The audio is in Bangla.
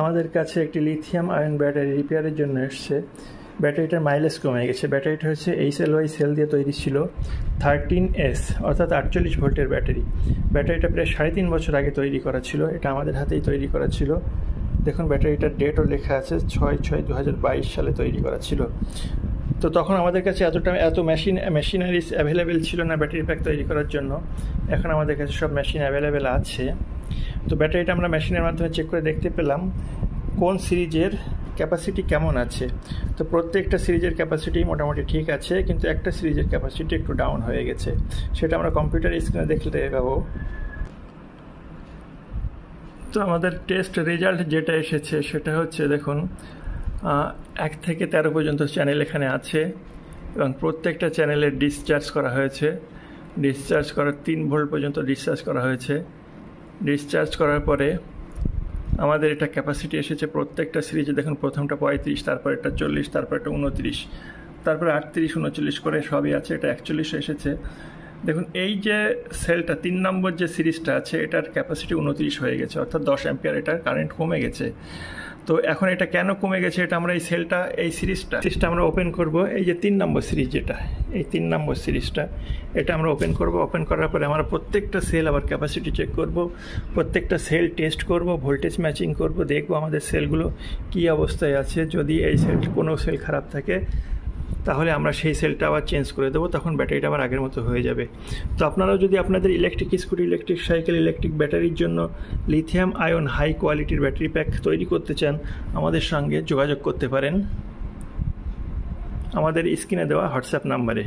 আমাদের কাছে একটি লিথিয়াম আয়ন ব্যাটারি রিপেয়ারের জন্য এসছে। ব্যাটারিটার মাইলেজ কমে গেছে। ব্যাটারিটা হচ্ছে HLY সেল দিয়ে তৈরি ছিল, 13S অর্থাৎ 48 ভোল্টের ব্যাটারি। ব্যাটারিটা প্রায় 3.5 বছর আগে তৈরি করা ছিল। এটা আমাদের হাতেই তৈরি করা ছিল। দেখুন ব্যাটারিটার ডেটও লেখা আছে, 6/6/2022 সালে তৈরি করা ছিল। তো তখন আমাদের কাছে এত মেশিনারিজ অ্যাভেলেবেল ছিল না ব্যাটারি প্যাক তৈরি করার জন্য। এখন আমাদের কাছে সব মেশিন অ্যাভেলেবেল আছে। তো ব্যাটারিটা আমরা মেশিনের মাধ্যমে চেক করে দেখতে পেলাম কোন সিরিজের ক্যাপাসিটি কেমন আছে। তো প্রত্যেকটা সিরিজের ক্যাপাসিটি মোটামুটি ঠিক আছে, কিন্তু একটা সিরিজের ক্যাপাসিটি একটু ডাউন হয়ে গেছে। সেটা আমরা কম্পিউটার স্ক্রিনে দেখতে পাবো। তো আমাদের টেস্ট রেজাল্ট যেটা এসেছে সেটা হচ্ছে, দেখুন 1 থেকে 13 পর্যন্ত চ্যানেল এখানে আছে এবং প্রত্যেকটা চ্যানেলের ডিসচার্জ করা হয়েছে। ডিসচার্জ করার 3 ভোল্ট পর্যন্ত ডিসচার্জ করা হয়েছে। ডিসচার্জ করার পরে আমাদের এটা ক্যাপাসিটি এসেছে প্রত্যেকটা সিরিজে। দেখুন প্রথমটা 35, তারপর এটা 40, তারপর এটা 29, তারপরে 38, 39 করে সবই আছে। এটা 41 এসেছে। দেখুন এই যে সেলটা 3 নম্বর যে সিরিজটা আছে এটার ক্যাপাসিটি 29 হয়ে গেছে, অর্থাৎ 10 অ্যাম্পিয়ার এটার কারেন্ট কমে গেছে। তো এখন এটা কেন কমে গেছে, এটা আমরা এই সিরিজটা আমরা ওপেন করব। এই যে 3 নম্বর সিরিজ, যেটা এই 3 নম্বর সিরিজটা, এটা আমরা ওপেন করব। ওপেন করার পরে আমরা প্রত্যেকটা সেল আবার ক্যাপাসিটি চেক করব, প্রত্যেকটা সেল টেস্ট করব, ভোল্টেজ ম্যাচিং করব, দেখব আমাদের সেলগুলো কী অবস্থায় আছে। যদি এই কোনো সেল খারাপ থাকে তাহলে আমরা সেই সেলটা আবার চেঞ্জ করে দেবো, তখন ব্যাটারিটা আবার আগের মতো হয়ে যাবে। তো আপনারাও যদি আপনাদের electric scooty, electric cycle, electric ব্যাটারির জন্য লিথিয়াম আয়ন হাই কোয়ালিটির ব্যাটারি প্যাক তৈরি করতে চান, আমাদের সঙ্গে যোগাযোগ করতে পারেন আমাদের স্ক্রিনে দেওয়া হোয়াটসঅ্যাপ নাম্বারে।